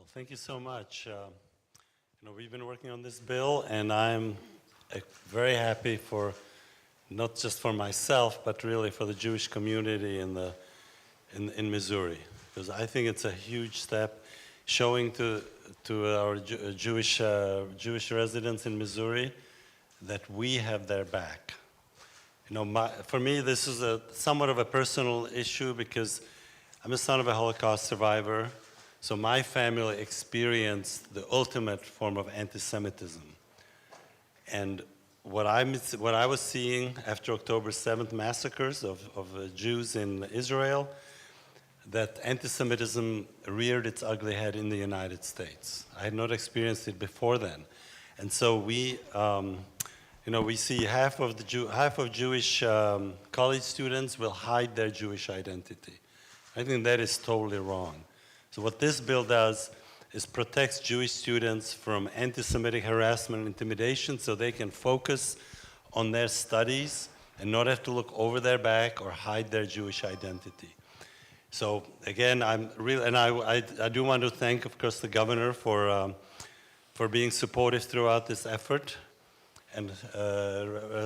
Well, thank you so much. We've been working on this bill, and I'm very happy for, not just for myself, but really for the Jewish community in Missouri, because I think it's a huge step showing to our Jewish residents in Missouri that we have their back. For me, this is somewhat of a personal issue because I'm a son of a Holocaust survivor, so my family experienced the ultimate form of anti-Semitism. And what I was seeing after October 7th massacres of Jews in Israel, that anti-Semitism reared its ugly head in the United States. I had not experienced it before then. And so we see half of Jewish college students will hide their Jewish identity. I think that is totally wrong. So what this bill does is protects Jewish students from anti-Semitic harassment and intimidation so they can focus on their studies and not have to look over their back or hide their Jewish identity. So again, I do want to thank, of course, the governor for being supportive throughout this effort, and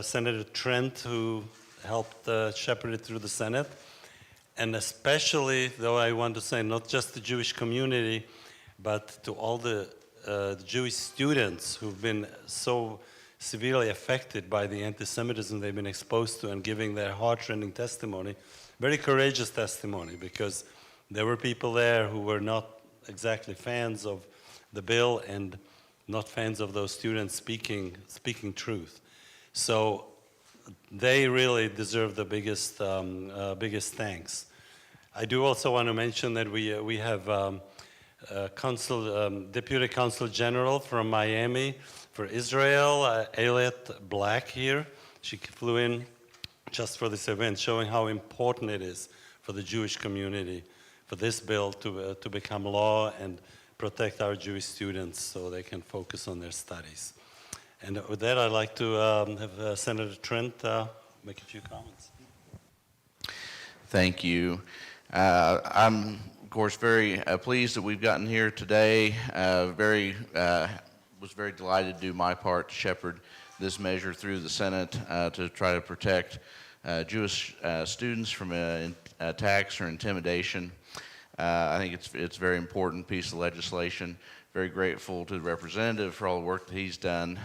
Senator Trent, who helped shepherd it through the Senate. And especially, though I want to say not just the Jewish community, but to all the Jewish students who've been so severely affected by the anti-Semitism they've been exposed to and giving their heart-rending testimony, very courageous testimony, because there were people there who were not exactly fans of the bill and not fans of those students speaking truth. So they really deserve the biggest thanks. I do also want to mention that we have Deputy Consul General from Miami for Israel, Elliot Black here. She flew in just for this event, showing how important it is for the Jewish community, for this bill to become law and protect our Jewish students so they can focus on their studies. And with that, I'd like to have Senator Trent make a few comments. Thank you. I'm, of course, very pleased that we've gotten here today. Was very delighted to do my part to shepherd this measure through the Senate to try to protect Jewish students from attacks or intimidation. I think it's a very important piece of legislation. Very grateful to the representative for all the work that he's done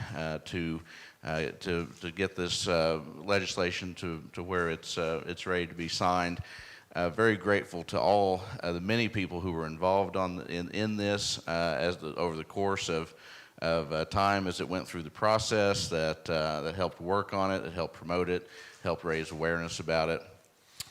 to get this legislation to where it's ready to be signed. Very grateful to all the many people who were involved in this over the course of time as it went through the process, that helped work on it, that helped promote it, helped raise awareness about it.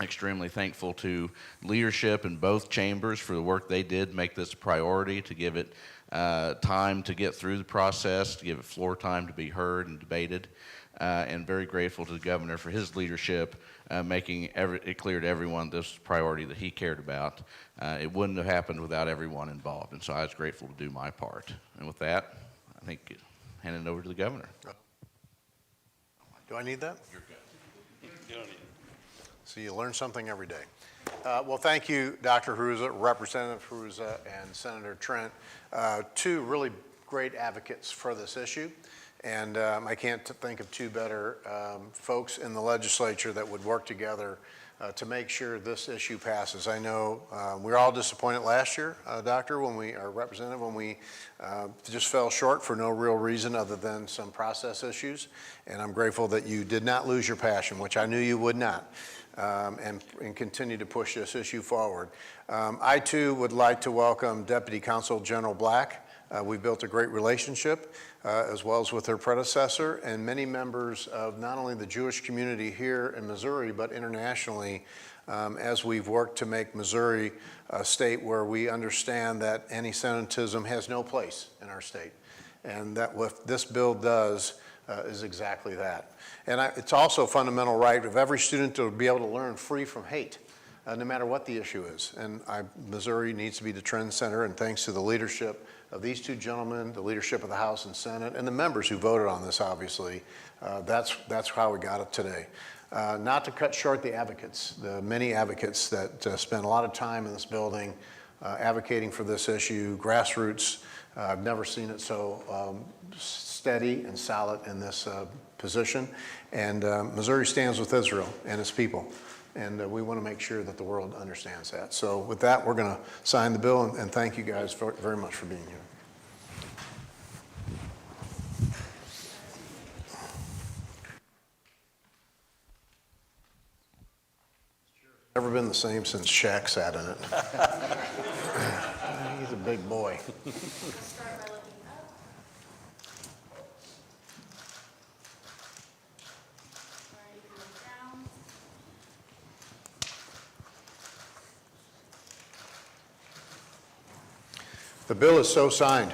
Extremely thankful to leadership in both chambers for the work they did, make this a priority, to give it time to get through the process, to give it floor time to be heard and debated, and very grateful to the governor for his leadership, making it clear to everyone this was a priority that he cared about. It wouldn't have happened without everyone involved, and so I was grateful to do my part. And with that, I think hand it over to the governor. Do I need that? You're good. You don't need it. So you learn something every day. Well, thank you, Dr. Hruza, Representative Hruza, and Senator Trent, two really great advocates for this issue. And I can't think of two better folks in the legislature that would work together to make sure this issue passes. I know we were all disappointed last year, Doctor, our representative, when we just fell short for no real reason other than some process issues. And I'm grateful that you did not lose your passion, which I knew you would not. And continue to push this issue forward. I too would like to welcome Deputy Consul General Black. We've built a great relationship as well as with her predecessor and many members of not only the Jewish community here in Missouri but internationally as we've worked to make Missouri a state where we understand that anti-Semitism has no place in our state, and that what this bill does is exactly that. And it's also a fundamental right of every student to be able to learn free from hate, no matter what the issue is. And Missouri needs to be the trend center, and thanks to the leadership of these two gentlemen, the leadership of the House and Senate, and the members who voted on this, obviously, that's how we got it today. Not to cut short the advocates, the many advocates that spent a lot of time in this building advocating for this issue, grassroots. I've never seen it so steady and solid in this position. And Missouri stands with Israel and its people. And we want to make sure that the world understands that. So with that, we're going to sign the bill, and thank you guys very much for being here. Never been the same since Shaq sat in it. He's a big boy. The bill is so signed.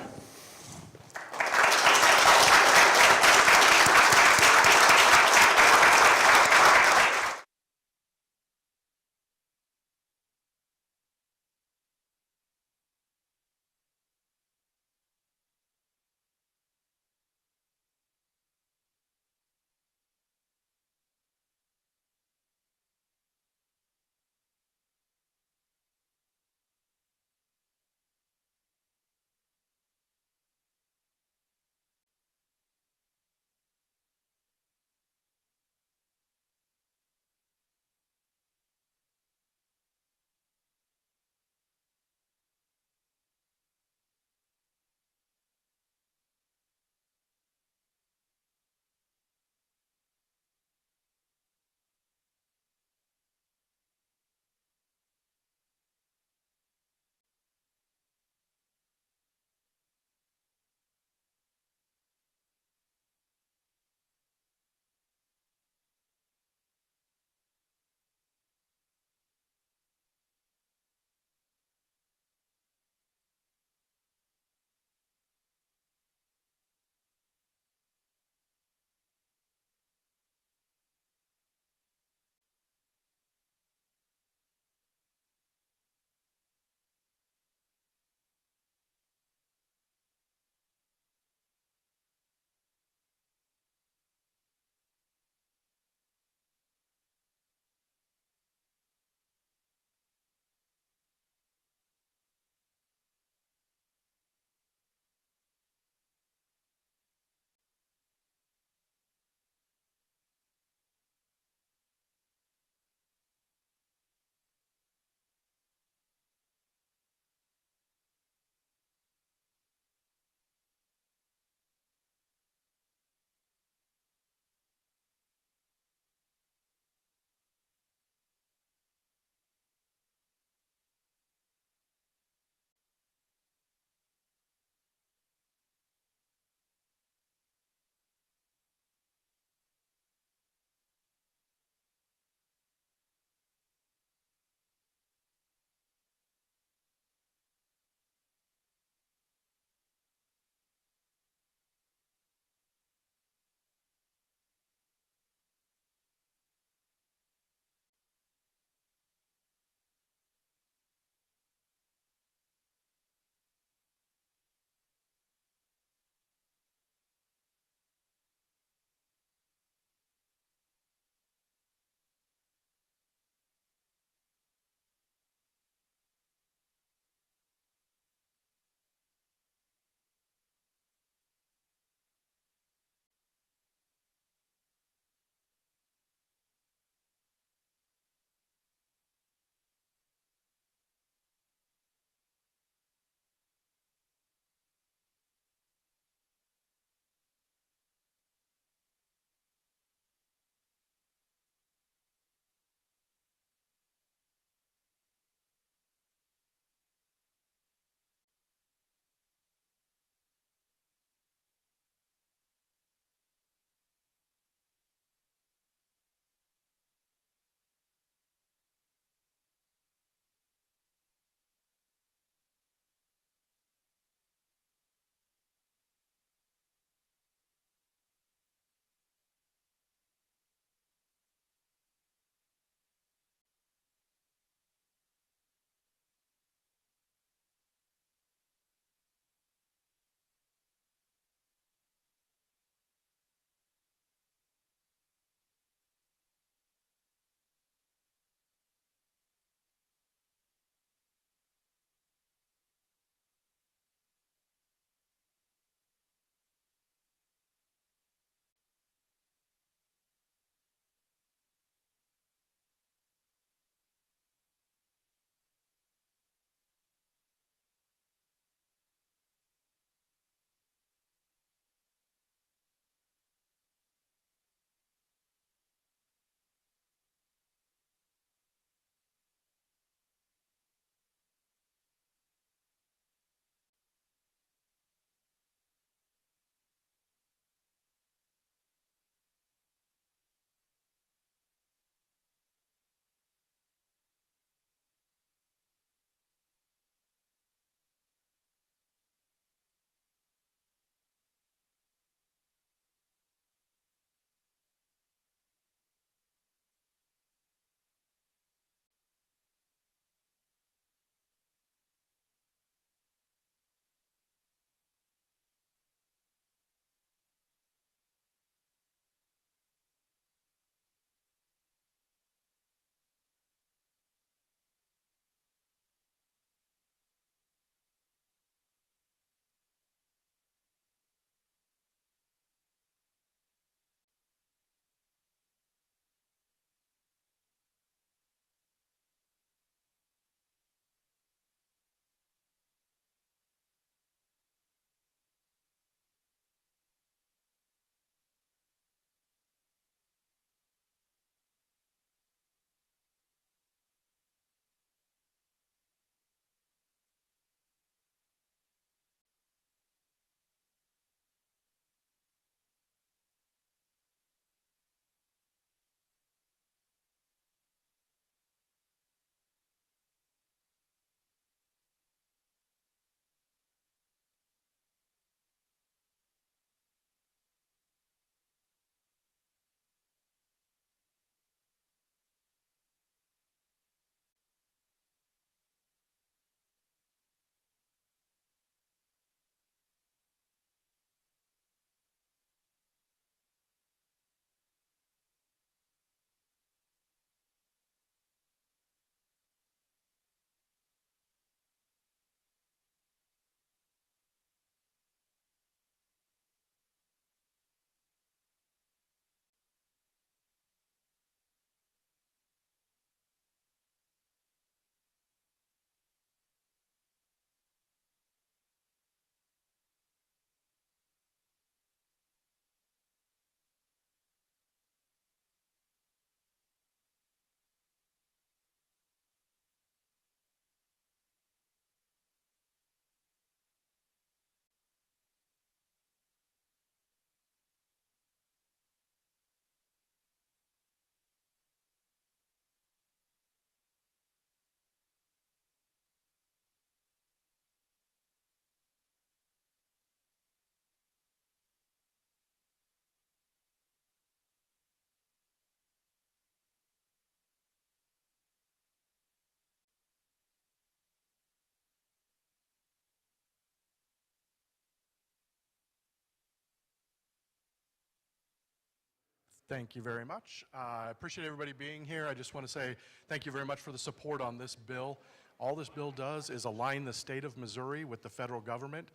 Thank you very much. I appreciate everybody being here. I just want to say thank you very much for the support on this bill. All this bill does is align the state of Missouri with the federal government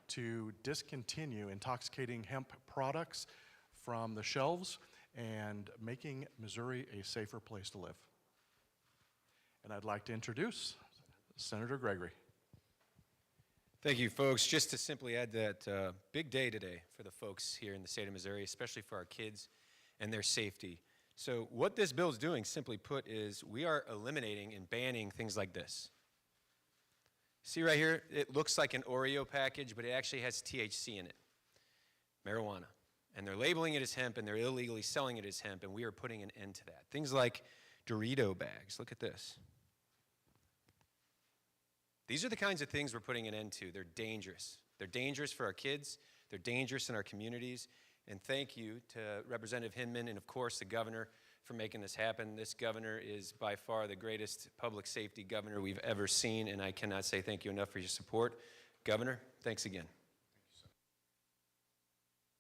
to discontinue intoxicating hemp products from the shelves and making Missouri a safer place to live. And I'd like to introduce Senator Gregory. Thank you, folks. Just to simply add that big day today for the folks here in the state of Missouri, especially for our kids and their safety. So what this bill is doing, simply put, is we are eliminating and banning things like this. See right here, it looks like an Oreo package, but it actually has THC in it, marijuana. And they're labeling it as hemp, and they're illegally selling it as hemp, and we are putting an end to that. Things like Dorito bags. Look at this. These are the kinds of things we're putting an end to. They're dangerous. They're dangerous for our kids. They're dangerous in our communities. And thank you to Representative Hinman and, of course, the governor for making this happen. This governor is by far the greatest public safety governor we've ever seen, and I cannot say thank you enough for your support. Governor, thanks again.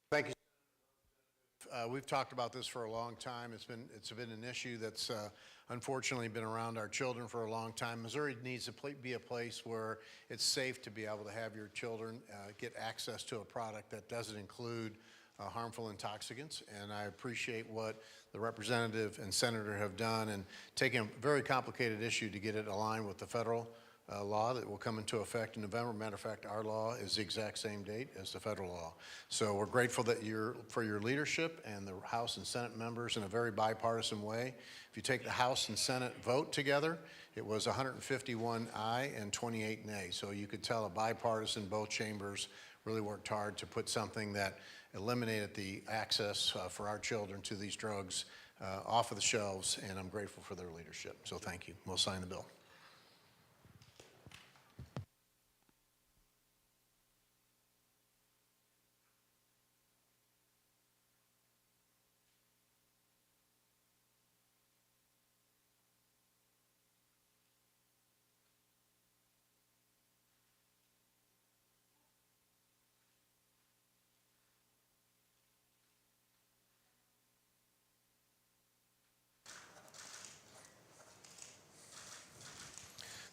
Thank you. We've talked about this for a long time. It's been an issue that's unfortunately been around our children for a long time. Missouri needs to be a place where it's safe to be able to have your children get access to a product that doesn't include harmful intoxicants, and I appreciate what the representative and senator have done and taken a very complicated issue to get it aligned with the federal law that will come into effect in November. Matter of fact, our law is the exact same date as the federal law. So we're grateful that for your leadership and the House and Senate members in a very bipartisan way. If you take the House and Senate vote together, it was 151 aye and 28 nay. So you could tell a bipartisan, both chambers really worked hard to put something that eliminated the access for our children to these drugs off of the shelves, and I'm grateful for their leadership. So thank you. We'll sign the bill.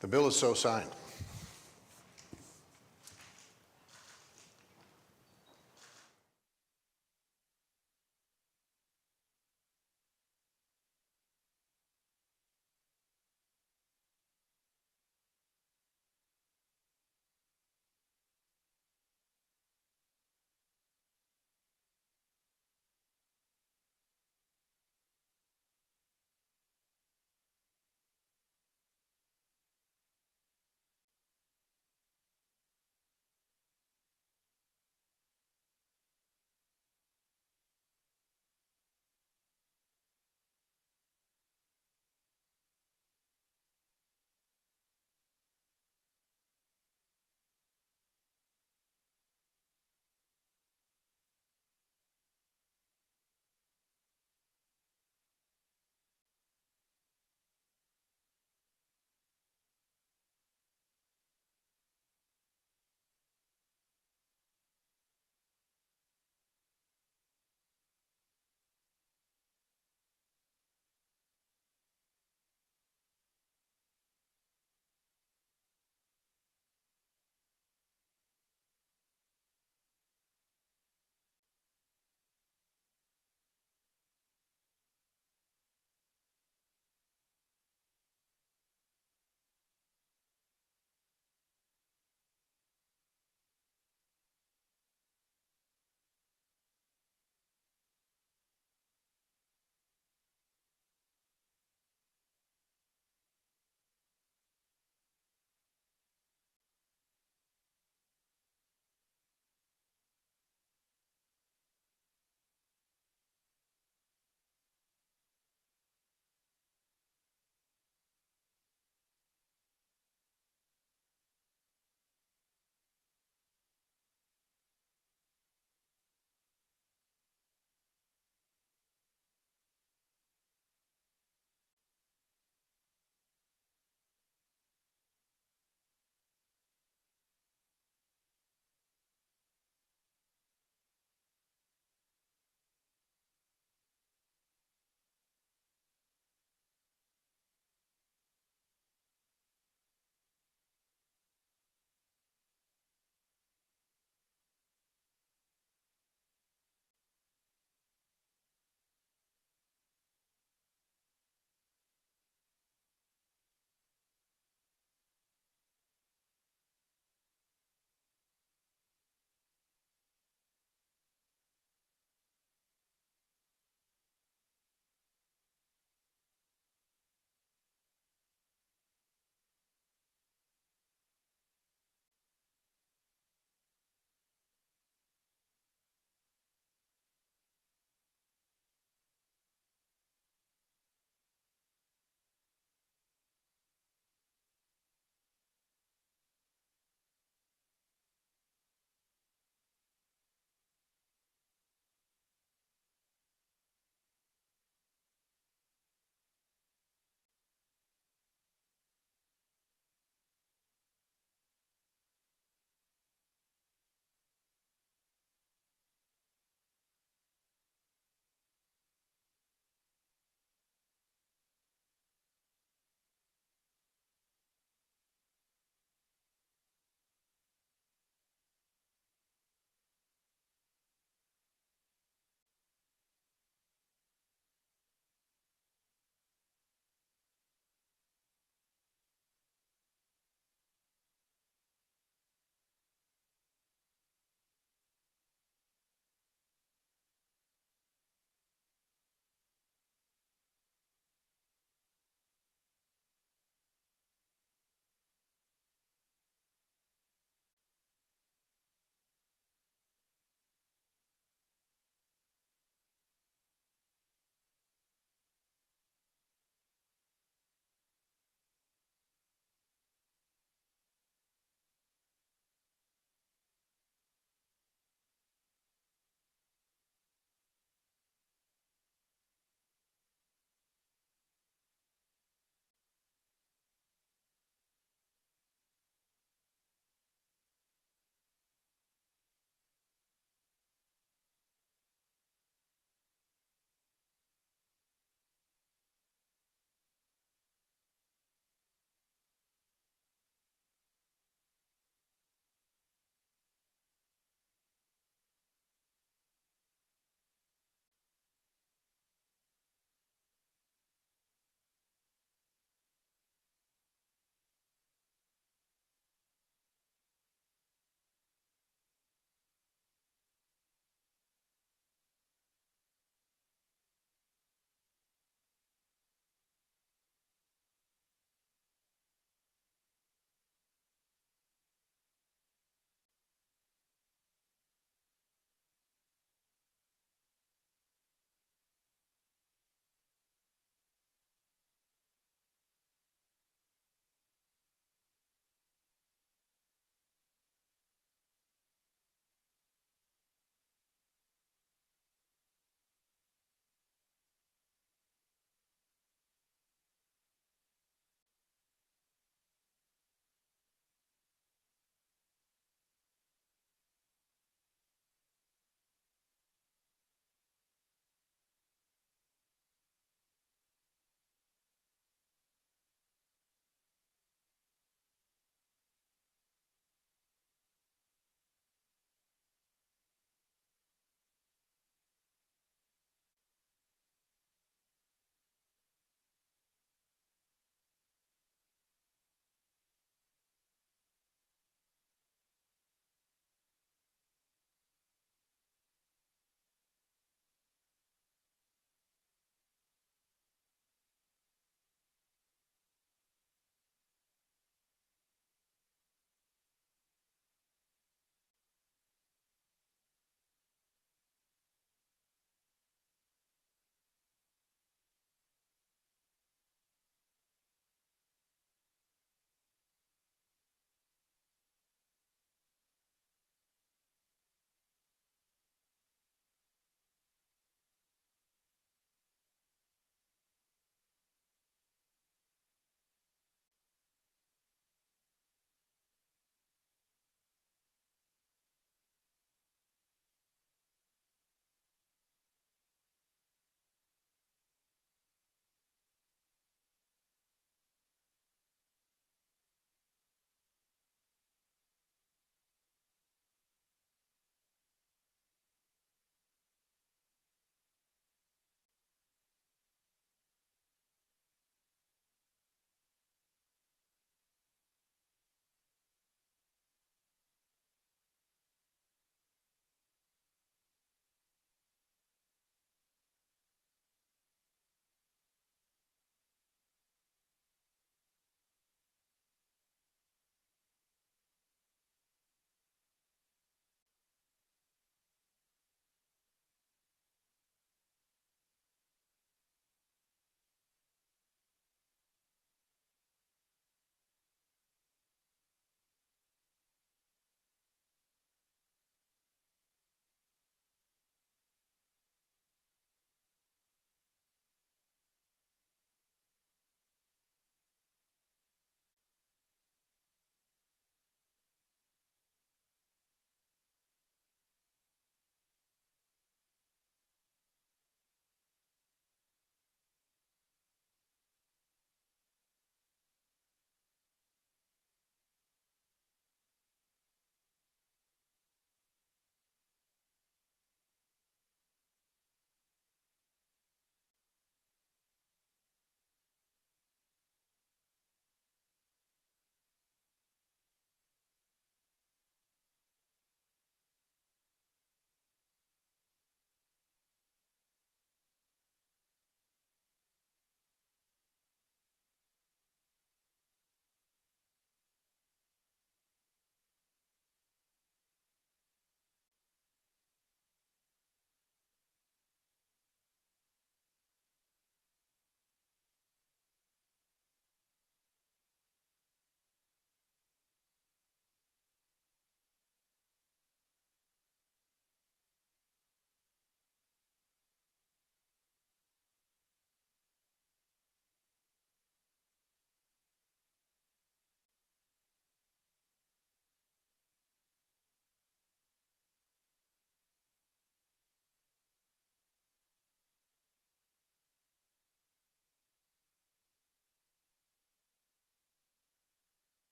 The bill is so signed.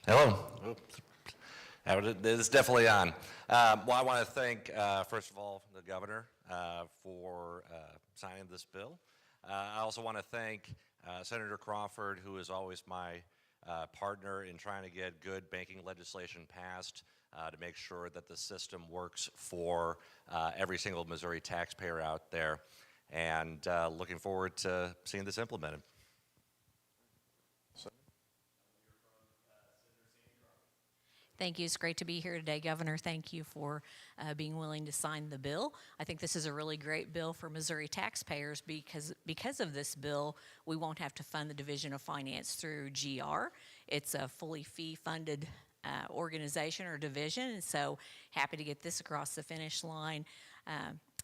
Hello. Oops. It is definitely on. Well, I want to thank, first of all, the governor for signing this bill. I also want to thank Senator Crawford, who is always my partner in trying to get good banking legislation passed to make sure that the system works for every single Missouri taxpayer out there. And looking forward to seeing this implemented. Thank you. It's great to be here today, Governor. Thank you for being willing to sign the bill. I think this is a really great bill for Missouri taxpayers because of this bill, we won't have to fund the Division of Finance through GR. It's a fully fee-funded organization or division, and so happy to get this across the finish line.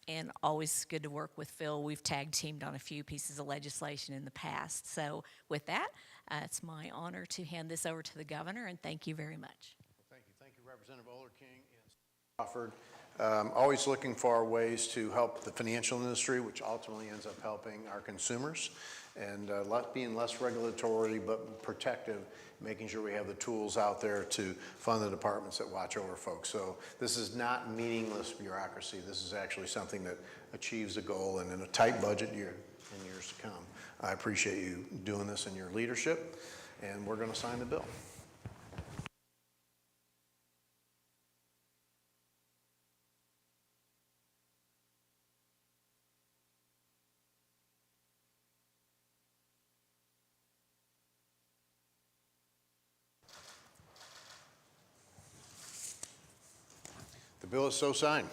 And always good to work with Phil. We've tag-teamed on a few pieces of legislation in the past. So with that, it's my honor to hand this over to the governor, and thank you very much. Thank you, Representative Olerking and Crawford. Always looking for ways to help the financial industry, which ultimately ends up helping our consumers, and being less regulatory but protective, making sure we have the tools out there to fund the departments that watch over folks. So this is not meaningless bureaucracy. This is actually something that achieves a goal, and in a tight budget year in years to come. I appreciate you doing this and your leadership, and we're going to sign the bill. The bill is so signed.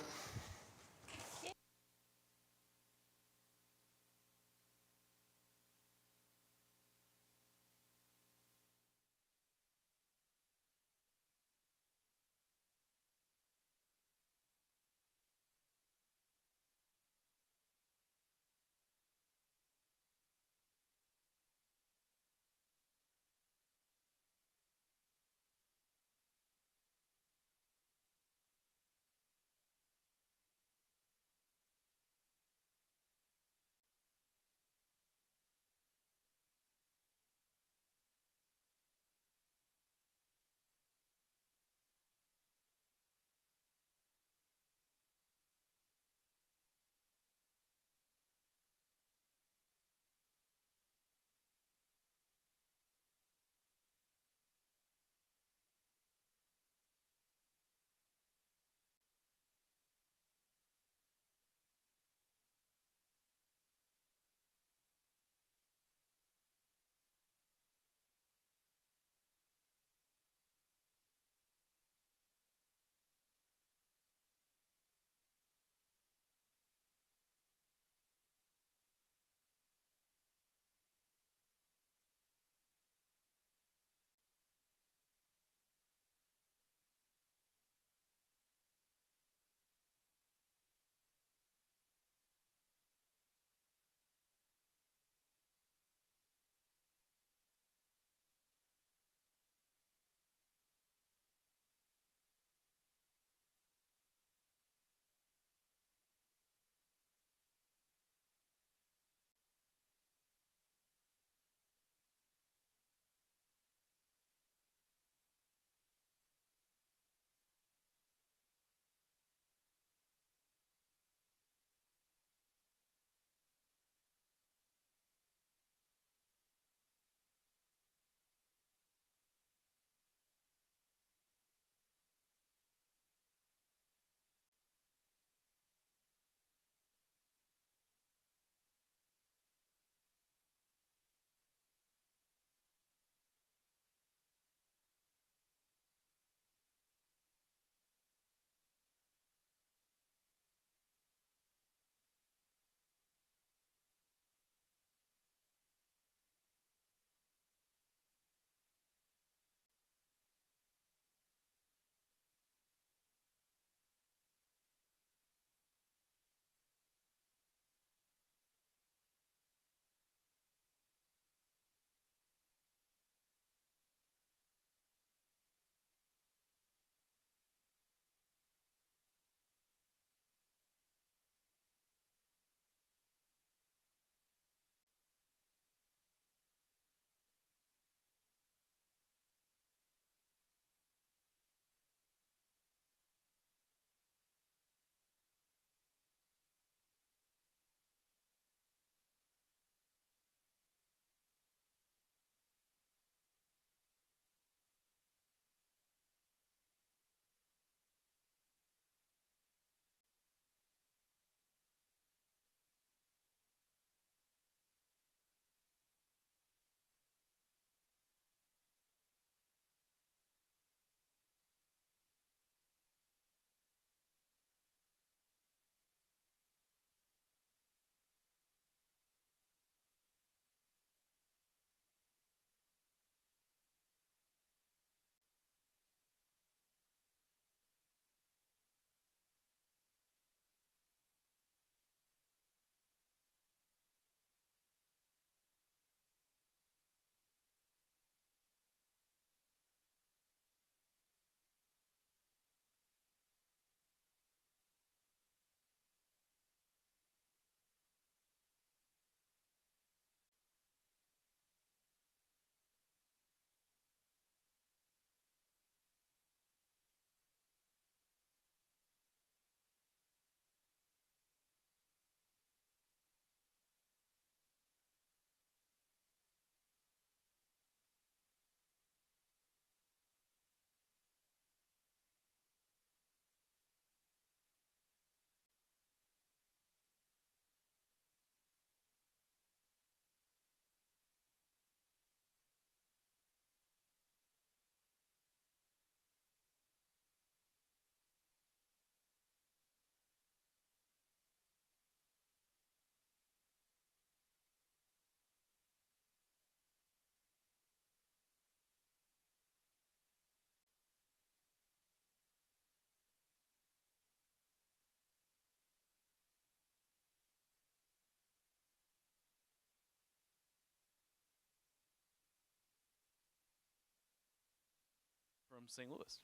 from St. Louis.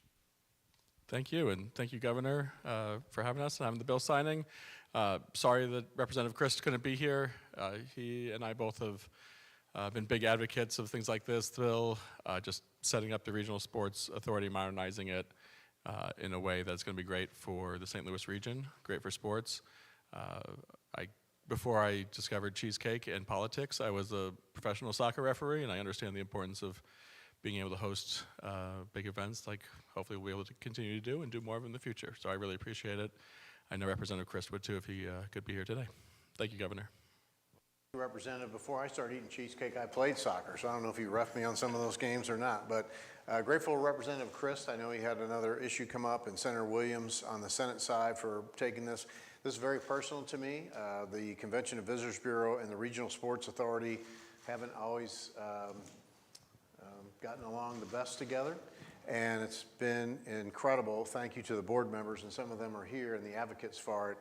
Thank you, and thank you, Governor, for having us and having the bill signing. Sorry that Representative Christ couldn't be here. He and I both have been big advocates of things like this bill, just setting up the Regional Sports Authority, modernizing it in a way that's going to be great for the St. Louis region, great for sports. Before I discovered cheesecake and politics, I was a professional soccer referee, and I understand the importance of being able to host big events like hopefully we'll be able to continue to do and do more of in the future. So I really appreciate it. I know Representative Christ would too if he could be here today. Thank you, Governor. Representative, before I started eating cheesecake, I played soccer, so I don't know if you reffed me on some of those games or not, but grateful to Representative Christ. I know he had another issue come up, and Senator Williams on the Senate side for taking this. This is very personal to me. The Convention and Visitors Bureau and the Regional Sports Authority haven't always gotten along the best together, and it's been incredible. Thank you to the board members, and some of them are here, and the advocates for it,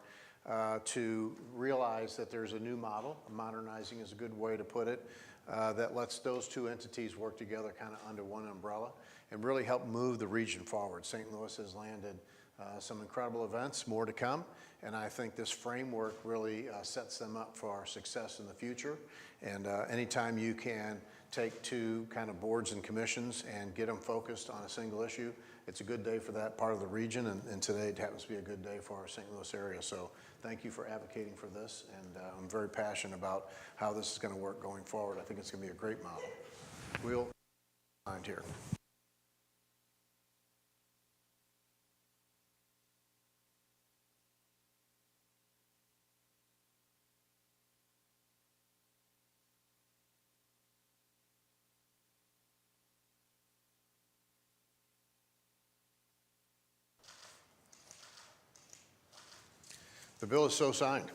to realize that there's a new model. Modernizing is a good way to put it, that lets those two entities work together kind of under one umbrella and really help move the region forward. St. Louis has landed some incredible events, more to come, and I think this framework really sets them up for our success in the future. And anytime you can take two kind of boards and commissions and get them focused on a single issue, it's a good day for that part of the region, and today it happens to be a good day for our St. Louis area. So thank you for advocating for this, and I'm very passionate about how this is going to work going forward. I think it's going to be a great model. We'll find here. The bill is so signed.